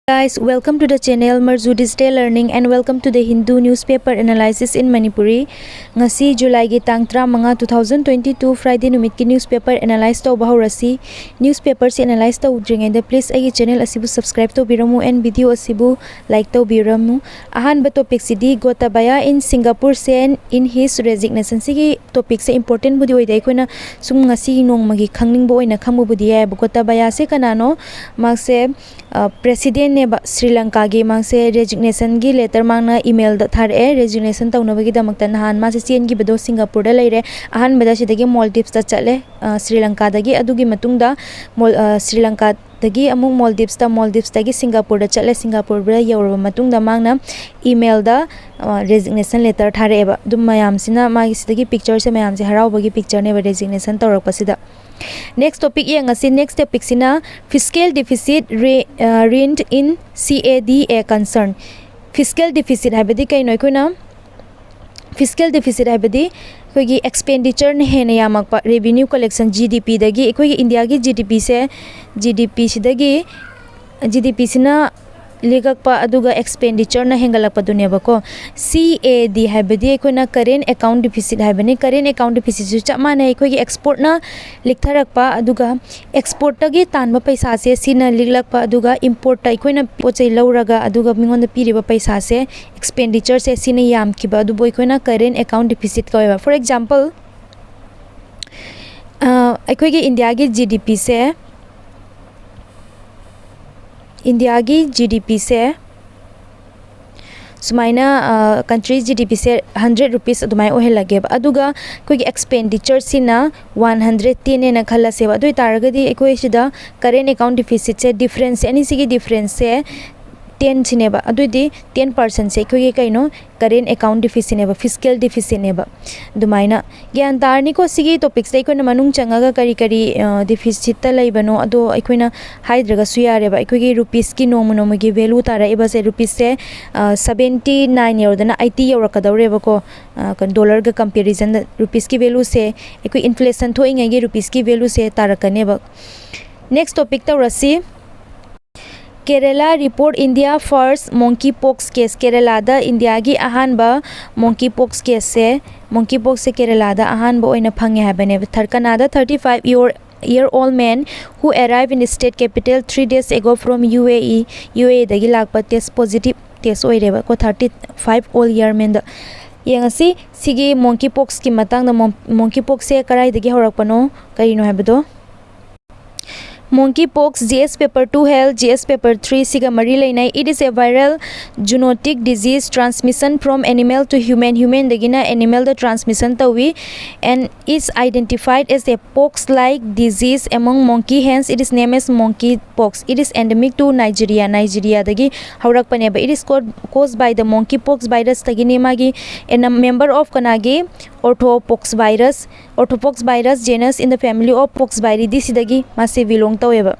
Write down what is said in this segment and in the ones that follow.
Guys, welcome to the channel Marzu Digital Learning and welcome to the Hindu newspaper analysis in Manipuri. Ngasi July gi tang 15 2022 Friday numit ki newspaper analyze to bahurasi. Newspaper si analyze to udringai da please agi channel asibu subscribe to biramu and video asibu like to biramu. Ahan ba topic sidi Gotabaya in Singapore sen in his resignation sigi topic se important budi oidai koina sum ngasi nong magi khangning bo oina khamu budi ya Gotabaya se kanano magse president Sri Lanka gi mangse resignation gi letter mangna email da thar resignation tawna bagi damakta nahan ma se chen gi bedo Singapore da leire ahan bada sidagi Maldives da chale Sri Lanka dagi adugi matungda Sri Lanka dagi amung Maldives dagi Singapore da chale Singapore bra yawraba matungda mangna email da resignation letter thar eba dum mayam sina magi sidagi picture se mayam se harau bagi picture ne resignation tawrak pasida. Next topic yang asi next topic sina fiscal deficit reined in CAD concern. Fiscal deficit habedi kai noi koina fiscal deficit habedi koigi expenditure ne hena yamak revenue collection GDP dagi koigi India gi GDP sidagi GDP sina legakpa aduga expenditure na hengalakpa dunebako CAD habedi koina current account deficit habani current account deficit su chama na koigi export na liktharakpa aduga export tagi tanba paisa se sina liglakpa aduga import ta koina pochai lauraga aduga mingonda piriba paisa se expenditure se sina yam kiba adu boy koina current account deficit koiba. For example koigi India gi GDP se India की GDP से सुमाइना country GDP से 100 rupees अदुमाय ओहे लगे अदुगा कोई expenditure सिना 110 ने खला सेवा अदुई तारगदी कोई सिदा current account deficit से difference यानी सिगी difference से 10 सिनेबा अदुई 10% से कोई कइनो current account deficit नेबा fiscal deficit नेबा दुमाइना ज्ञान तारनी को सिगी topics से कोई मनुंग चंगागा करी deficit ता लइबनो अदो कोइना हाइद्रगा सुयारेबा कोई rupees की नोमो की value तारा एबा से rupees से 79 यौरदना 80 यौरकदौरेबा को dollar का comparison rupees की value से कोई inflation थोइंगे rupees की value से तारकनेबा. Next topic तारसी Kerala report India first monkeypox case. Kerala da India gi ahanba monkeypox case se monkeypox se Kerala da ahanba oina phange habane. Tharkana da 35-year-old man who arrived in the state capital 3 days ago from UAE dagi lakpa test positive test oireba ko 35-year man da yengasi sigi monkeypox ki matang da monkeypox se karai dagi horakpano karino habado Monkeypox GS paper 2 health GS paper 3 siga mari lainai. It is a viral zoonotic disease transmission from animal to human dagina animal the transmission tawi and is identified as a pox like disease among monkey, hence it is named as monkeypox. It is endemic to Nigeria dagi haurak paneba. It is caused by the monkeypox virus tagini magi and a member of kanagi orthopox virus genus in the family of poxviridae sidagi mase belong taweba.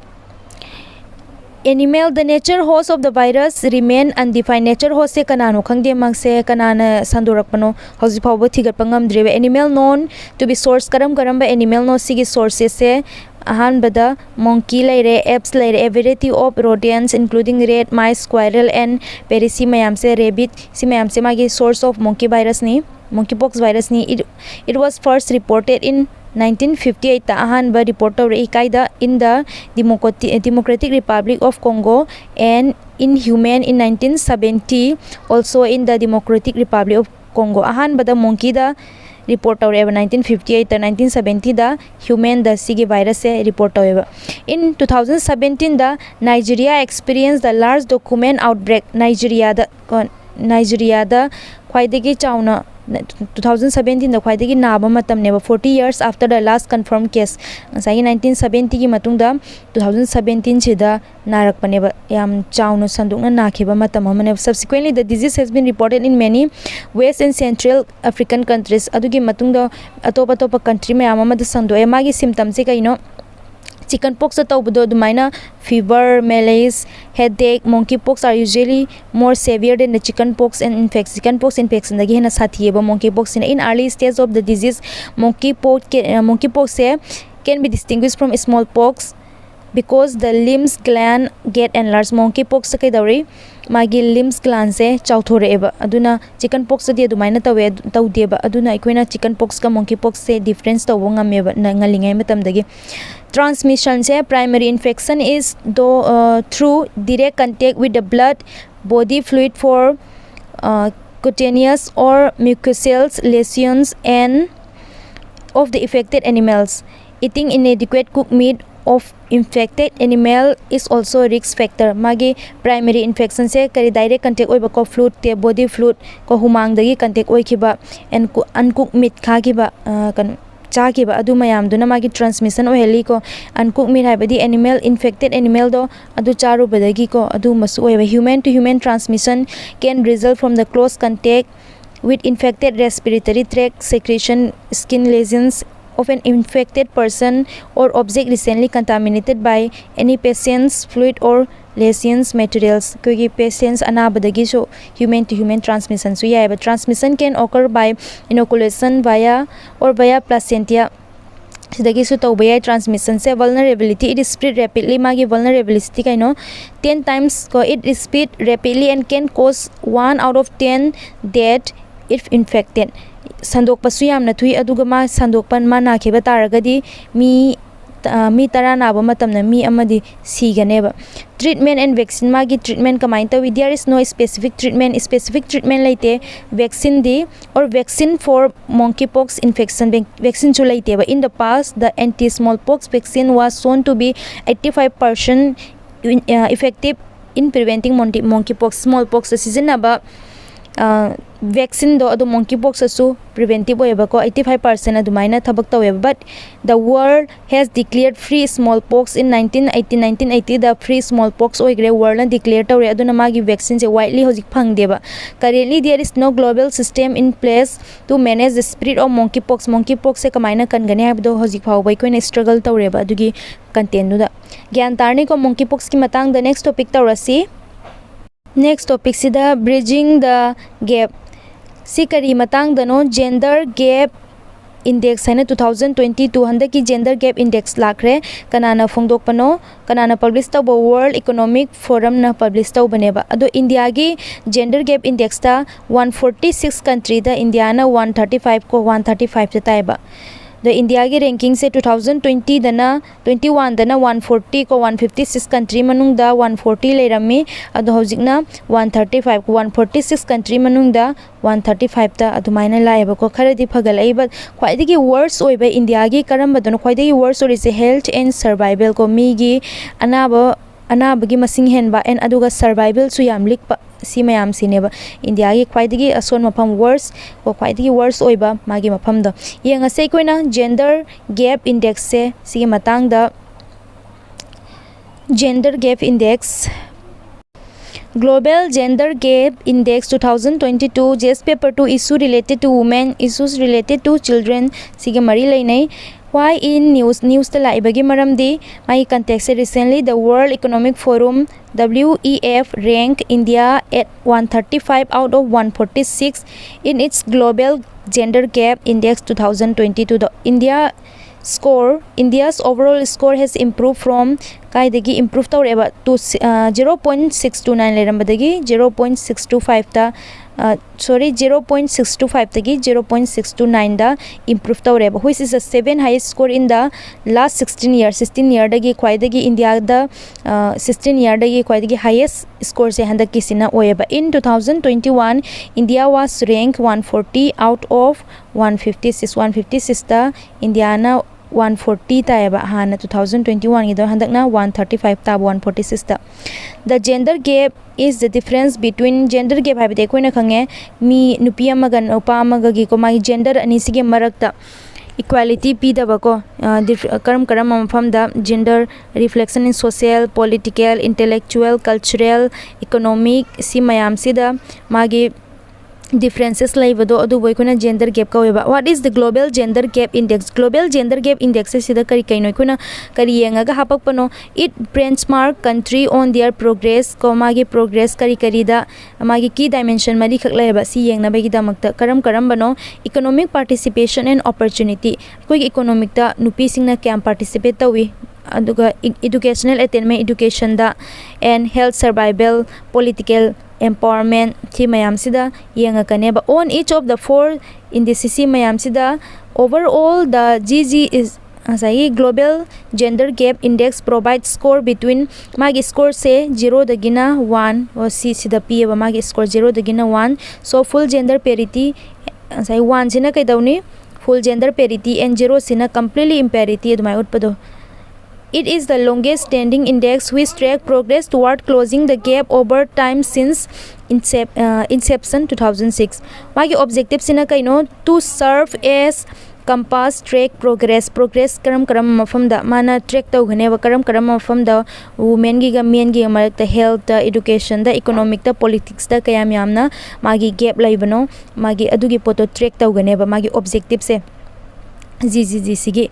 Animal the nature host of the virus remain undefined. Nature host se kanano khangde mangse kanana sandorakpano hoji phawba thigatpangam drebe. Animal known to be source karam ba animal no sigi sources se ahanbada monkey laire apes laire a variety of rodents including rat, mice, squirrel and parisi mayam se rabbit si mayam se magi source of monkeypox virus ni. It was first reported in 1958 ta ahanba report ikaida in the Democratic Republic of Congo and in human in 1970 also in the Democratic Republic of Congo. Ahanba the monkey da report out 1958 to 1970 the human the sigi virus se report out. In 2017 the Nigeria experienced the large document outbreak. Nigeria the khwaidagi chauna 2017 da khwaidagi naba matam neba 40 years after the last confirmed case. Sai 1970 gi matungda 2017 chida narak paneba yam chauna sandukna nakhiba matam amane. Subsequently the disease has been reported in many West and Central African countries. Adugi matungda atopa country me amama da sando magi symptoms se kaino chickenpox tawbudo dumaina fever, malaise, headache. Monkeypox are usually more severe than the chickenpox infection dagi hena sathieba monkeypox in early stage of the disease. Monkeypox can be distinguished from smallpox because the limbs gland get enlarged. Monkeypox se kaidori magi limbs gland se chauthoreba aduna chickenpox adi adumaina tawdeba aduna ikoina chickenpox ka monkeypox se difference tawbo ngameba ngalingai matamdagi. Transmission se primary infection is through direct contact with the blood body fluid for cutaneous or mucosal lesions and of the affected animals. Eating inadequate cooked meat of infected animal is also a risk factor. Magi primary infection se kari direct contact oiba ko fluid te body fluid ko humang dagi contact oikiba and uncooked meat khagiba kan chakiba adu mayam duna magi transmission oheli ko uncooked meat haibadi animal infected animal do adu charu badagi ko adu masu oiba. Human to human transmission can result from the close contact with infected respiratory tract secretion, skin lesions of an infected person or object recently contaminated by any patient's fluid or lesions materials. Kogi patients anabadagi so human to human transmission so yeah, but transmission can occur by inoculation via placenta. Sidagi su tawbaya transmission se vulnerability, it is spread rapidly. Magi vulnerability kaino 10 times ko it is spread rapidly and can cause 1 out of 10 death if infected. Sandok pasu yamna thui aduga ma sandok pan ma nakheba taragadi mi tara naba matamna mi amadi siganeba. Treatment and vaccine magi treatment kamain tawi there is no specific treatment laite vaccine di or vaccine for monkeypox infection vaccine chu laite ba. In the past the anti smallpox vaccine was shown to be 85% effective in preventing monkeypox. Smallpox season aba vaccine do adu monkeypox asu preventive oiba ko 85% adumaina thabak taweba. But the world has declared free smallpox in 1980 the free smallpox oigre world na declare tawre aduna magi vaccine se widely hojik phangdeba. Currently there is no global system in place to manage the spread of monkeypox se kamaina kangane habdo hojik phawbai koina struggle tawreba adugi content nu da gyan tarni ko monkeypox ki matang the next topic tawrasi. Next topic sida bridging the gap. Sikari matang dano gender gap index है 2022 हंदे की gender gap index लाखरे कनाना फोंगदोक पनो कनाना publish तब World Economic Forum ना publish तब बनेबा अदो India की gender gap index ता 146 country दा इंडिया ना 135 को 135 जता है बा. The India की ranking से 2020 दना 21 दना 140 को 156 country मनुंग दा 140 ले रमी अदो हौजिक ना 135 को 146 country मनुंग दा 135 ता अदुमाइना लाएबा को खरदी फगल आइबा ख्वाइदगी worst ओइबा इंडिया की करम बदनो ख्वाइदगी worst ओरि से health and survival को मीगी अनाबगी मसिंग हेनबा एन अदुगा survival सु याम लिकपा si mayam sineba India gi khwaidagi ason mafam worst ko khwaidagi worst oiba magi mafam da yenga sei koina gender gap index se sigi matang da gender gap index Global Gender Gap Index 2022 JS paper 2 issue related to women issues related to children sige mari lainai. Why in news ta laibagi maramdi mai context recently the World Economic Forum WEF ranked India at 135 out of 146 in its Global Gender Gap Index 2022. The India's overall score has improved from kaidagi improved tawreba to 0.629 lerambadagi 0.625 ta 0.625 tagi 0.629 da improved tawreba which is the 7th highest score in the last 16 year dagi khwaidagi India da 16 year dagi khwaidagi highest score se handaki sina oeba. In 2021 India was ranked 140 out of 156 ta Indiana 140 taeba hana 2021 ido handakna 135 tab 146 ta. The gender gap is the difference between gender gap habite koina khange mi nupi amaga nupa amaga gi ko mai gender ani sige marakta equality pidaba ko karam mafam da gender reflection in social political intellectual cultural economic si mayam sida magi differences laibado adu boy gender gap ka weba. What is the global gender gap index? Global gender gap index is sida kari kaino kuna kari yenga ga hapak pano. It benchmark country on their progress ko magi progress kari kari da magi key dimension mari khak laiba si yengna bagi da makta karam bano economic participation and opportunity koi economic da nupi singna kam participate tawi aduga educational attainment education da and health survival political empowerment thi mayam sida yenga kaneba on each of the four indices mayam sida overall the GG is asai global gender gap index provides score between magi score se 0 dagina 1 or c sida p ba magi score 0 dagina 1 so full gender parity asai 1 sina kai dauni full gender parity and 0 sina completely imparity adumai utpado. It is the longest standing index which track progress toward closing the gap over time since inception 2006. Magi objective sina kaino to serve as compass track progress karam mafam da mana track tau gane wa karam mafam da women gi ga men gi marak the health the education the economic the politics da kayam yamna magi gap laibano magi adugi poto track tau gane ba magi objective se GGG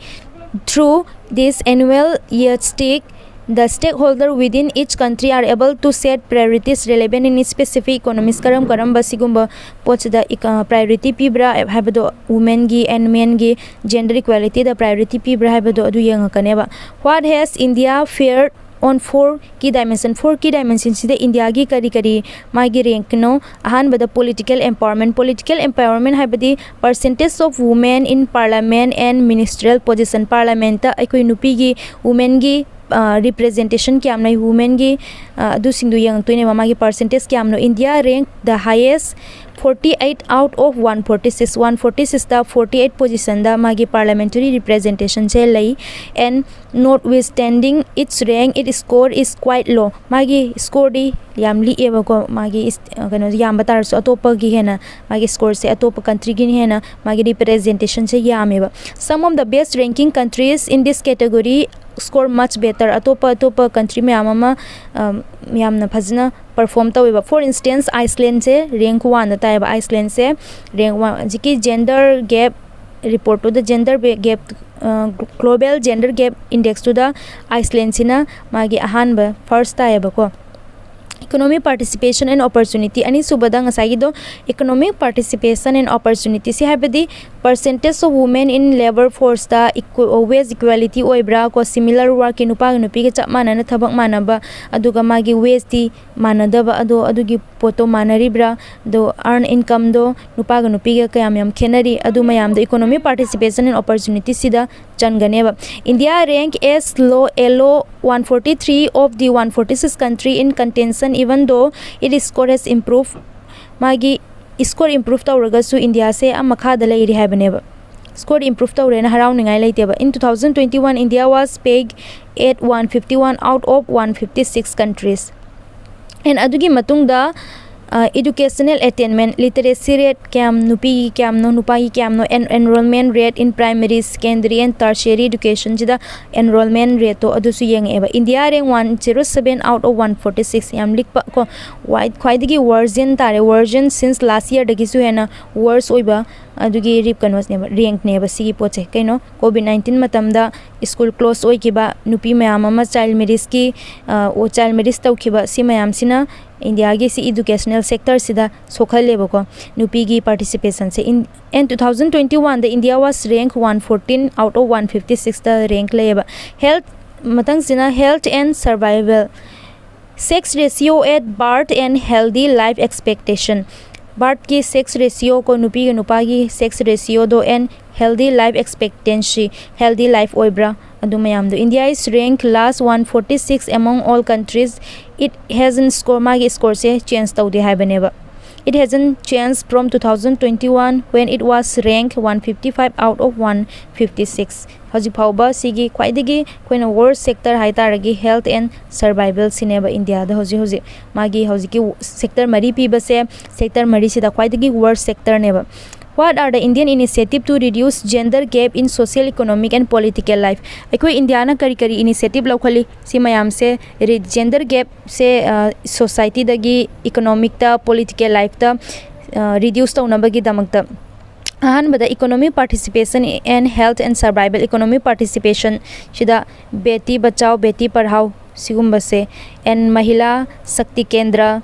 through this annual yardstick, the stakeholders within each country are able to set priorities relevant in specific economies. Karam basigumba poch da priority pibra habado women gi and men gi gender equality the priority pibra habado adu yang kaneba. What has India fared on 4 key dimensions sida India gi kari magi rank no ahan bada political empowerment habadi percentage of women in parliament and ministerial position parliament ta aikoi nupi gi women gi representation kyam nai women gi du singdu yang toine magi percentage kyam no India rank the highest 48 out of 146 the 48 position da magi parliamentary representation che lai and notwithstanding its rank its score is quite low magi score di yam li eba ko magi kano yam batar so atopa gi hena magi score se atopa country gi hena magi representation se yam eba. Some of the best ranking countries in this category score much better atopa country me amama yamna phajna perform taweba. For instance Iceland se rank 1 da taiba Iceland se rank 1 jiki gender gap report to the gender gap global gender gap index to the Iceland sina magi ahanba first taiba ko. Economic participation and opportunity ani subada ngasai do economic participation and opportunity si habedi percentage of women in labor force da wage equality oibra ko similar work in upa nupi ke chapmana na thabak manaba aduga magi wage ti manadaba adugi poto manaribra do earn income do nupa nupi ke kayam yam khenari adu mayam do economic participation and opportunity sida changaneba. India rank as low 143 of the 146 country in contention even though its score has improved magi score improved tawraga su India se amakha da lai ri habaneba score improved tawrena harau ningai laiteba. In 2021 India was pegged at 151 out of 156 countries and adugi matung da educational attainment literacy rate kyam nupi kyam no nupai kyam no enrollment rate in primary secondary and tertiary education jida enrollment rate to adu su yeng eba. India rank 107 out of 146 yam likpa ko wide khwaidigi version since last year dagi su hena worse oiba adugi rip kanwas ne rank ne ba sigi poche kaino covid-19 matamda school close oi kiba nupi mayam ama child marriage ki o child marriage tau kiba si mayam sina India gi si educational sector sida sokhal lebo ko nupi gi participation se in 2021 the India was ranked 114 out of 156 the rank leba. Health matang sina health and survival sex ratio at birth and healthy life expectation birth ki sex ratio ko nupi gi nupa gi sex ratio do and healthy life expectancy healthy life oibra adu mayam do India is ranked last 146 among all countries. It hasn't score magi score se change tawdi habaneba. It hasn't changed from 2021 when it was ranked 155 out of 156. Hoji phauba sigi khwaidigi koina worst sector haitaragi health and survival sineba India da hoji magi hoji ki sector mari piba se sector mari sida khwaidigi worst sector neba. What are the Indian initiative to reduce gender gap in social, economic and political life? Ekoi India na kari initiative laukhali si mayam se gender gap se society dagi economic ta political life ta reduce taunabagidamakta ahanbada economic participation and health and survival economic participation shida beti bachao beti padhao sigumbase and mahila shakti kendra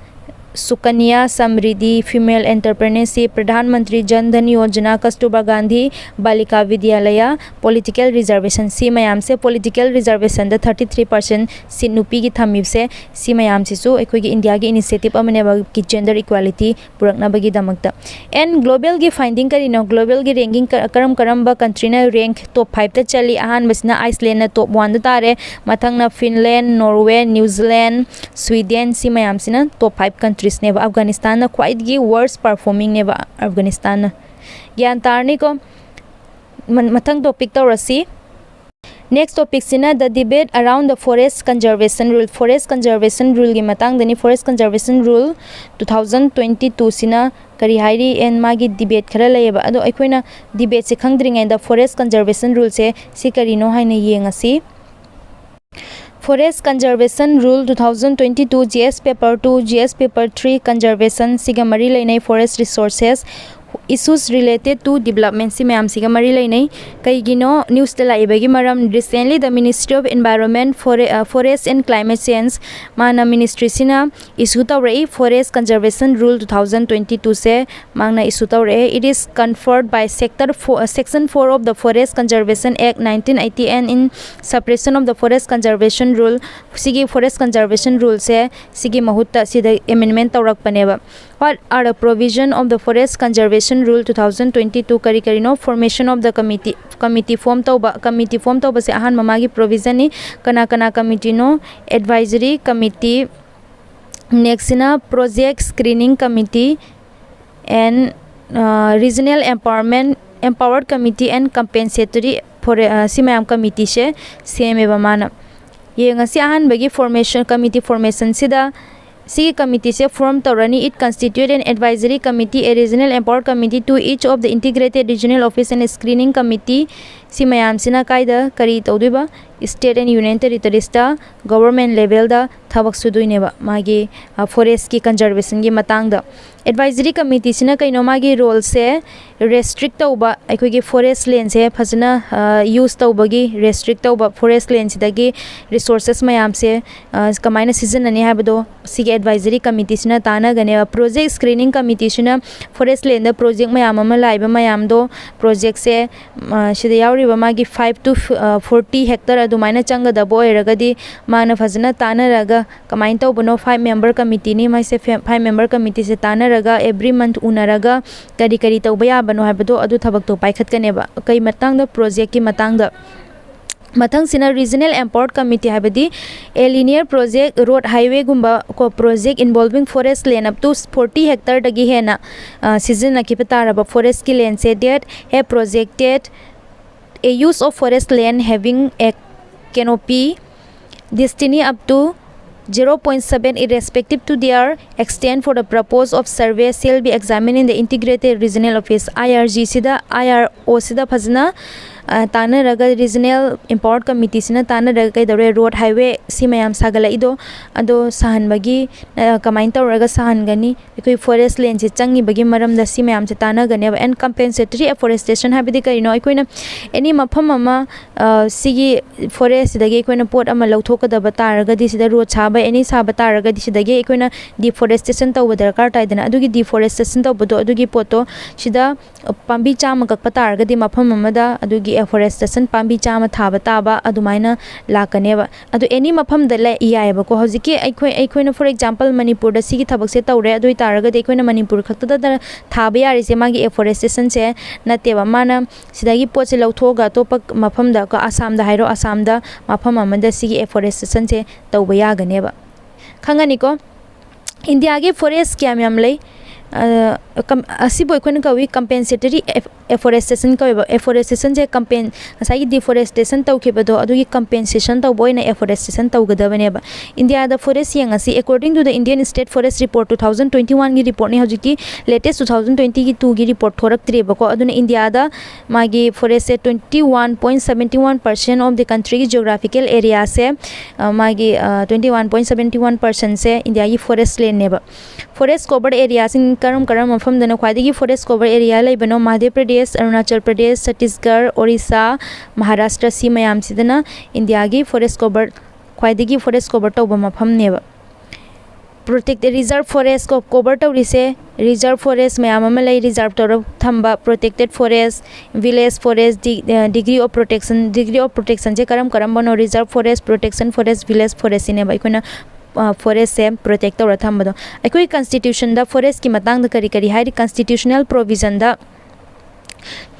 Sukanya Samriddhi Female Entrepreneurship Pradhan Mantri Jan Dhan Yojana Kasturba Gandhi Balika Vidyalaya Political Reservation si mayam se political reservation da 33% si nupi gi thamib se si mayam si su ekoi gi India gi initiative amane ba ki gender equality purakna bagi damakta and global gi finding kari no global gi ranking karam ba country na rank top 5 ta chali ahan basna Iceland na top 1 da tare mathang na Finland Norway New Zealand Sweden si mayam sina top 5 countries neva Afghanistan na quite gi worst performing neva Afghanistan gyan tarni ko mathang topic to rasi next topic sina the debate around the forest conservation rule gi matang dani forest conservation rule 2022 sina kari hairi and magi debate khara layeba ado aikoina debate se khangdringai the forest conservation rule se si kari no haina yengasi Forest Conservation Rule 2022 GS Paper 2 GS Paper 3 Conservation Sigamari Lainai Forest Resources issues related to development si mayam siga mari lainai kaigino news tela ibagi maram recently the Ministry of Environment Forest and Climate Change mana ministry sina issue tawrei Forest Conservation Rule 2022 se mangna issue tawrei it is conferred by section 4 of the Forest Conservation Act 1980 and in suppression of the Forest Conservation Rule sigi Forest Conservation Rule se sigi mahutta sida amendment tawrak paneba what are the provision of the Forest Conservation Rule 2022 kari no formation of the committee form tauba se ahan mamagi provision ni kana committee no advisory committee next na project screening committee and regional empowered committee and compensatory for simayam committee she same eba mana yenga si ahan bagi formation committee formation sida C committee se form Taurani it constitute an advisory committee, a regional empowered committee to each of the integrated regional office and a screening committee. Si mayam sina kaida kari taudiba state and union territories ta government level da thabak suduineba magi forest ki conservation gi matang da advisory committee sina kaino magi role se restrict tauba aikoi gi forest land se phajana use taubagi restrict tauba forest land sidagi resources mayam se kamaina season ani habdo sigi advisory committee sina tana gane project screening committee sina forest land da project mayam ama laiba mayam do project se shida yauri ba magi 5 to 40 hectare adumaina changa da boy ragadi mana phajana tana raga kamain taubono 5 member committee ni mai se 5 member committee se tana raga every month unaraga kari tauba ya bano habdo adu thabak to paikhat kaneba kai matang da project ki matang da mathang sina regional empowered committee habadi a linear project road highway gumba ko project involving forest land up to 40 hectare dagi hena season na kipata raba forest ki land se that have projected a use of forest land having a canopy destiny up to 0.7 irrespective to their extent for the purpose of survey shall be examined in the integrated regional office IRG sida IRO sida phajna tana raga regional empowered committee sina tana raga kai dore road highway si mayam sagala ido ado sahan bagi kamain taw raga sahan gani ekoi forest land se changi bagi maram da si mayam se tana gane and compensatory afforestation habidi kai no ekoina any mafam ama sigi forest dagi ekoina pot ama lauthok da bata raga di sida road chaba any saba ta raga di sida ge ekoina deforestation taw darkar tai dana adugi deforestation taw bodo adugi poto sida pambi chama kak pata raga di mafam ama da adugi afforestation pambi chama thaba taba adumaina lakaneba adu any mafam da la iyaiba ko hojiki aikoina for example Manipur da sigi thabak se tawre adu taraga de aikoina Manipur khakta da thaba yari se magi afforestation se nateba mana sidagi poche lauthoga to pak mafam da ka Assam da hairo Assam da mafam amada sigi afforestation se tawba ya ganeba khangani ko India ge forest kyam yam lei asibo aikoina kawi compensatory afforestation ko afforestation je campaign asai deforestation tawkhibado adugi compensation tawboina afforestation tawgadabane ba India da forest yang asi according to the Indian State Forest Report 2021 gi report ni hojiki latest 2022 gi report thorak tre ba ko aduna India da magi forest se 21.71% of the country geographical area se magi 21.71% se India gi forest land ne ba forest covered areas in karam mafam dana khwadigi forest cover area laibano Madhya Pradesh Arunachal Pradesh Chhattisgarh Orissa Maharashtra si mayam sidana India gi forest cover khwadigi forest cover tawba mafam ne ba protect the reserve forest ko cover tawrise reserve forest mayam ama lai reserve tawra thamba protected forest village forest degree of protection je karam bano reserve forest protection forest village forest ne ba ikona forest se protect tawra thambado aikoi constitution da forest ki matang da kari hai constitutional provision da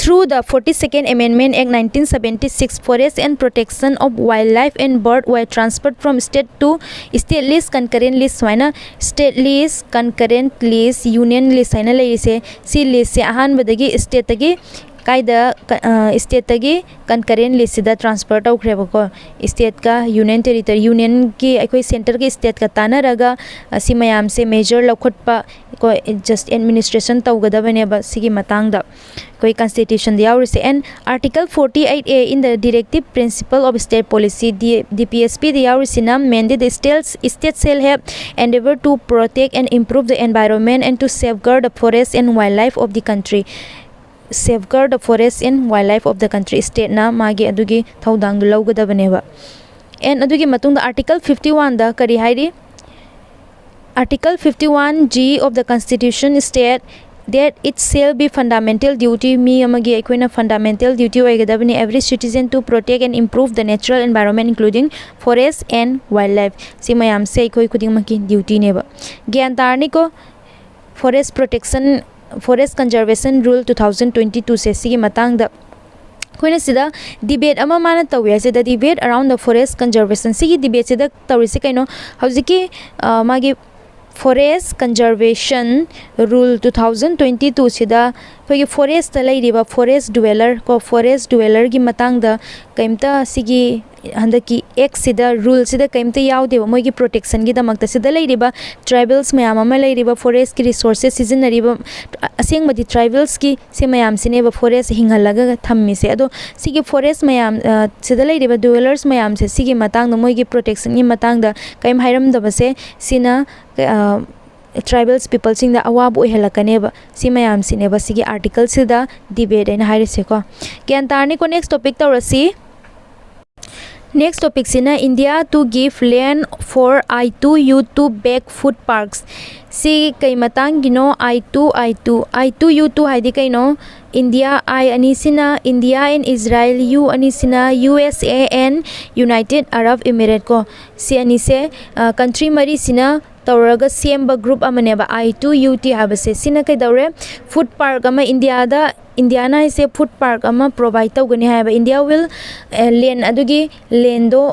through the 42nd Amendment Act 1976, forest and protection of wildlife and bird were transferred from state to state list, concurrent list, state list, concurrent list, union list, si list se ahan badagi state tagi kaida state tagi concurrent list da transfer tawkhre ko state ka union territory union ki aikoi center ki state ka tanaraga si mayam se major lakhotpa ko just administration tawgadabane ba sigi matang da koi constitution the hours and article 48A in the directive principle of state policy DPSP the hours mandate the states shall have endeavor to protect and improve the environment and to safeguard the forest and wildlife of the country safeguard the forest and wildlife of the country state na magi adugi thaudang du lawgadabane ba and adugi matung da article 51 da kari hairi article 51G of the constitution state that it shall be fundamental duty mi amagi aikoina fundamental duty oigadabani every citizen to protect and improve the natural environment including forest and wildlife si mayam se koi kuding maki duty ne ba gyan tarni ko forest protection forest conservation rule 2022 se sigi matang da koina sida debate ama mana tawi se the debate around the forest conservation sigi debate se da tawi se kaino hojiki magi forest conservation rule 2022 sida koi forest ta lairiba forest dweller gi matang da kaimta sigi handaki ek sida rule sida kaimta yaude moi gi protection gi damakta sida lairiba tribals mayam ama lairiba forest ki resources seasonariba aseng madi tribals ki se mayam sine ba forest hingalaga thammi se ado sigi forest mayam sida lairiba dwellers mayam se sigi matang da moi gi protection gi matang da kaim hairam da base sina tribals people sing the awab ohelakane ba si mayam sine ba sigi article sida debate and haire se ko kyan tarni ko next topic tawrasi next topic sina India to give land for I2U2 back food parks si kai matang gino I2U2 haidi kai no India I ani sina India and Israel U ani sina USA and United Arab Emirates ko si ani se country mari sina tawraga semba group amane ba I2UT habase sina kai dawre food park ama Indiana is a food park ama provide tawgani haba India will land adugi lendo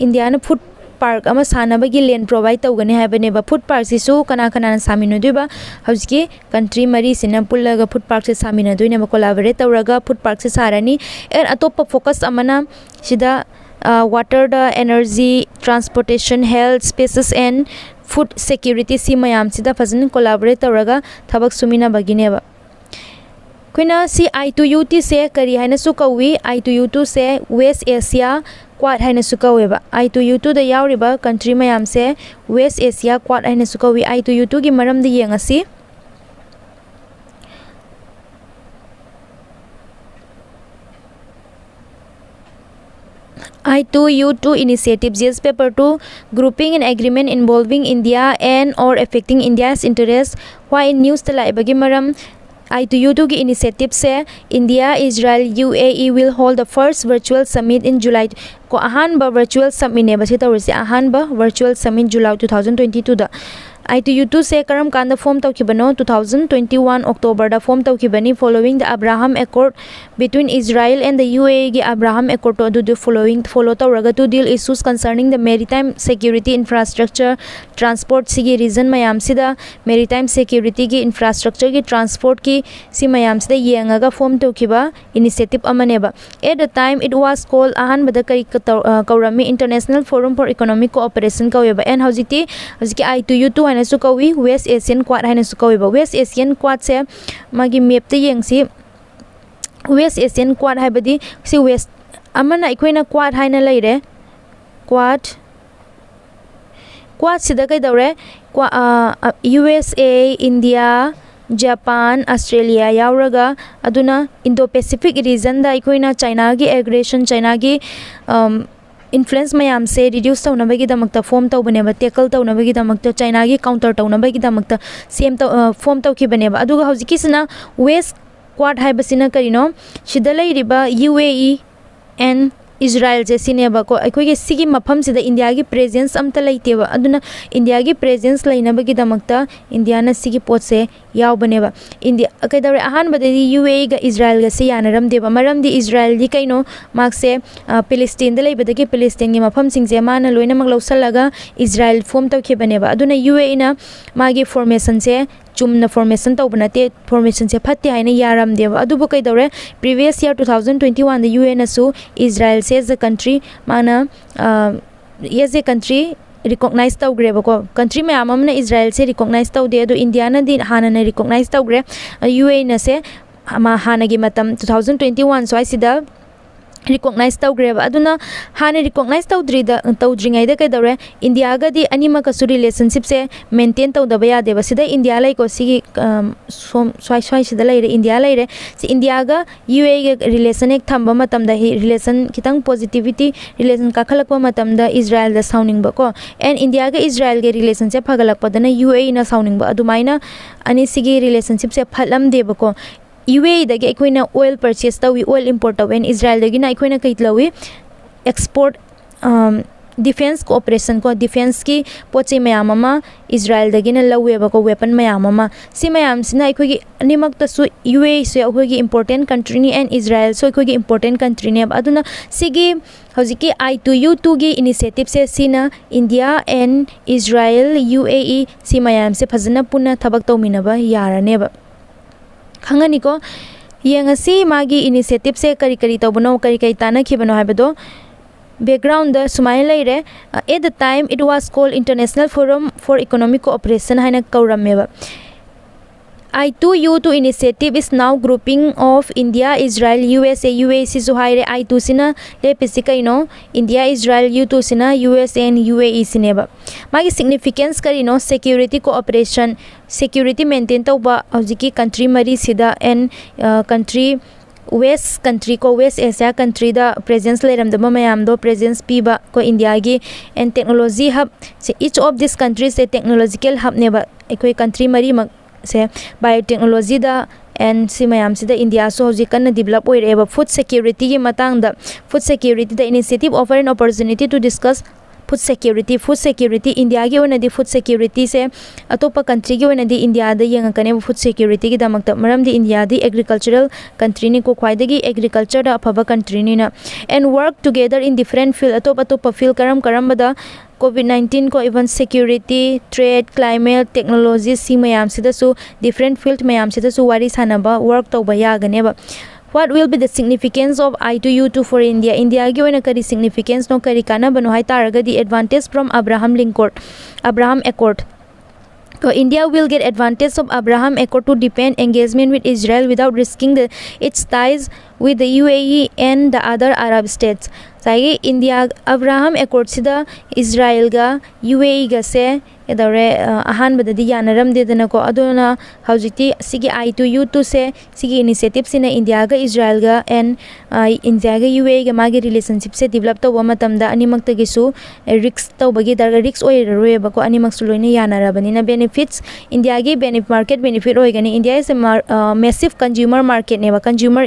Indiana food park ama sanabagi land provide tawgani haba ne ba food park sisu kana samino duba hauski country mari sina pullaga food park se samino duine ba collaborate tawraga food park se sarani and atopa focus amana sida water the energy transportation health spaces and food security si mayam sida fazan collaborate tawraga thabak sumina bagine ba kuina si I2UT se kari haina su kawi I2U2 se West Asia Quad haina su kawi ba I2U2 da yauriba country mayam se West Asia Quad haina su kawi I2U2 gi maram da yengasi I2U2 initiative GS paper 2 grouping an agreement involving India and or affecting India's interests why in news tala ibagi maram I2U2 ki initiative se India Israel UAE will hold the first virtual summit in July ko ahan ba virtual summit ne ba se tawrisi ahan ba virtual summit July 2022 da I2U2 se karam kanda form tawkibano 2021 October da form tawkibani following the Abraham Accord between Israel and the UAE ge Abraham Accord to do the following follow tawraga to deal issues concerning the maritime security infrastructure transport sigi reason mayam sida maritime security gi infrastructure gi transport ki si mayam sida yengaga form tawkiba initiative amaneba. At the time it was called ahan bada kari kaurami International Forum for Economic Cooperation kaweba and hojiki I2U2 haina su kawi West Asian Quad haina su kawiba. West Asian Quad se magi map te yengsi West Asian Quad haibadi si West amana ikoina Quad haina leire Quad sida kai daure USA, India, Japan, Australia yauraga aduna Indo-Pacific region da ikoina China gi aggression China gi influence mayam se reduce tawna bagi damakta form tawbane ba tackle tawna bagi damakta China gi counter tawna bagi damakta same form tawkibane ba aduga hojiki sina West Quad haibasina karino shidalai riba UAE and Israel je sineba ko aikoi ge sigi mafam sida India gi presence amta laiteba aduna India gi presence laina bagi damakta India na sigi pot se yaw baneba India kaidare ahan badadi UAE ga Israel ga se yanaram deba maram di Israel di kaino makse Palestine da laibadagi Palestine gi mafam singje mana loina mak lausalaga Israel form taw kebaneba aduna UAE na magi formation se chumna formation tawbanate formation se phatti haina yaram deba adubu kaidore previous year 2021 the UN asu Israel says the country mana yes a country recognize tawgre bako country me amamna Israel se recognize tawde adu India na din hana na recognize tawgre UAE na se ma hana gi matam 2021 so aisida recognize tawgre ba aduna hana recognize tawdringai da kaidore India ga di anima ka su relationship se maintain tawdaba ya deba sida India lai ko sigi swai sida lai re India lai re si India ga UAE ga relation ek thamba matam da relation kitang positivity relation ka khalakpa matam da Israel da sounding ba ko and India ga Israel ga relationship phagalakpa da na UAE na sounding ba adumaina ani sigi relationship se phalam deba ko UAE dagi aikoina oil purchase tawi oil import tawen Israel dagi na aikoina kaitlawi export defense cooperation ko defense ki poche mayam ama Israel dagi na lawe ba ko weapon mayam ama si mayam sina aikogi animak ta su UAE so aikogi important country ni and Israel so aikogi important country ni aduna sigi hojiki I2U2 gi initiative se sina India and Israel UAE si mayam se phajana puna thabak tawmina ba yarane ba khangani ko yengasi magi initiative se kari tawbano kari tana khibano habado background the sumai laire at the time it was called International Forum for Economic Cooperation haina kaurameba I2U2 initiative is now grouping of India, Israel, USA, UAE so haire I2 sina le pisikaino India, Israel, U2 sina USA and UAE sineba magi significance karino security cooperation security maintain tawba hojiki country mari sida and country West country ko West Asia country da presence leram da mayam do presence piba ko India gi and technology hub so each of these countries a technological hub neba ekoi country mari mak se biotechnology da and si mayam sida India so hoji kan develop oireba food security gi matang da food security the initiative offer an opportunity to discuss food security India gi ona di food security se atopa country gi ona di India da yenga kane food security gi damakta maram di India di agricultural country ni ko khwaidagi agriculture da phaba country ni na and work together in different field atopa field karam bada COVID-19 ko even security trade climate technology si mayam sida su different field mayam sida su wari sanaba work tawba yagane ba what will be the significance of I2U2 for India India gi oina kari significance no kari kana bano hai taraga the advantage from Abraham Accord so India will get advantage of Abraham Accord to deepen engagement with Israel without risking its ties with the UAE and the other Arab states. Sai India Abraham Accord sida Israel ga UAE ga se edare ahan badadi yanaram de dana ko adona hojiti sigi I2U2 se sigi initiative sina India ga Israel ga and India ga UAE ga magi relationship se develop to matam da animak ta gisu risks to bagi dar risks oi roe ba ko animak su loina yanarabani na benefits India gi market benefit oi gani India is a massive consumer market ne ba consumer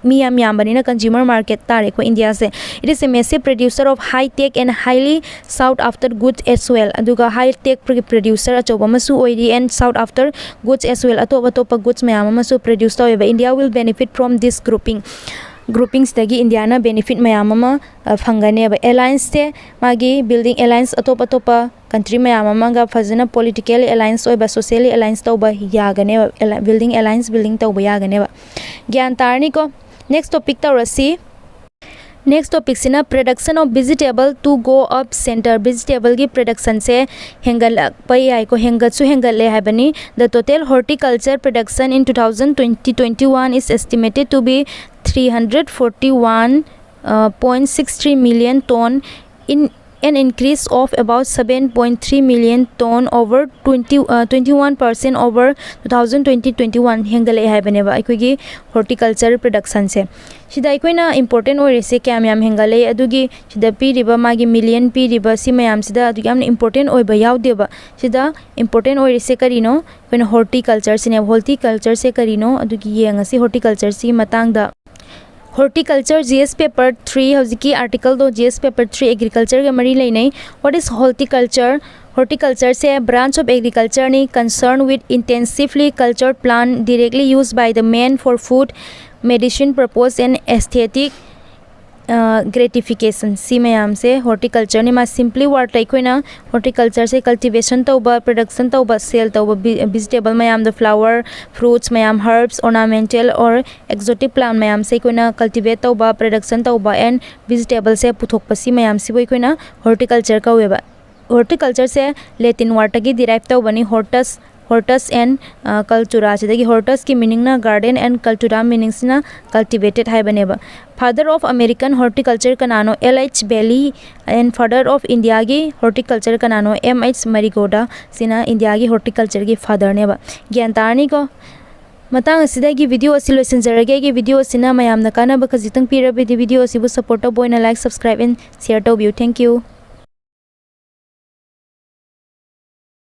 miyam yambanina consumer market tare ko India se. It is a massive producer of high tech and highly sought after goods as well. Aduga high tech producer achoba masu oiri and sought after goods as well. Atopa goods mayam masu produce taweba. India will benefit from this groupings dagi Indiana benefit mayam ama phangane ba. Alliance te magi building alliance atopa country mayam ama ga fazana political alliance oiba socially alliance tawba yagane ba. Building alliance building tawba yagane ba. Gyan tarni ko next topic tawrasi. Next topic sina production of vegetable to go up center. Vegetable की production से hengal pai ai ko hengatsu hengal le habani. The total horticulture production in 2020-21 is estimated to be 341.63 million ton, in an increase of about 7.3 million ton over 21% over 2020-21 hengal hai bane ba aikogi horticulture production se. Shida aikoina important oirese kyam yam hengale adugi shida pi riba magi million pi riba si mayam sida adugi amna important oiba yaude ba. Shida important oirese karino koina horticulture sine. Horticulture se karino adugi yengasi horticulture si matang da horticulture GS paper 3 hojiki article do GS paper 3 agriculture ga mari leinai. What is horticulture? Horticulture से branch of agriculture ni concerned with intensively cultured plant directly used by the man for food, medicine purpose and aesthetic gratification. सी मैम से horticulture ni ma simply word like कोइना horticulture से cultivation तौबा production तौबा sale तौबा vegetable मैम the flower fruits मैम herbs ornamental or exotic plant मैम से कोइना cultivate तौबा production तौबा and vegetable से पुथोक पसी मैम से वही कोइना horticulture का हुए बा. Horticulture से Latin word की derive तौबा नि hortus and cultura. Chidagi hortus की meaning ना garden and cultura meanings ना cultivated hai bane ba. Father of American horticulture का नानो L.H. Bailey and father of India की horticulture का नानो M.H. Marigoda सिना India की horticulture की father ने बा. ज्ञानतारनी को matang asida gi video asiloisin jarage gi video asina mayam na kana ba khajitang pira video asibu support to boina like subscribe and share to view. Thank you.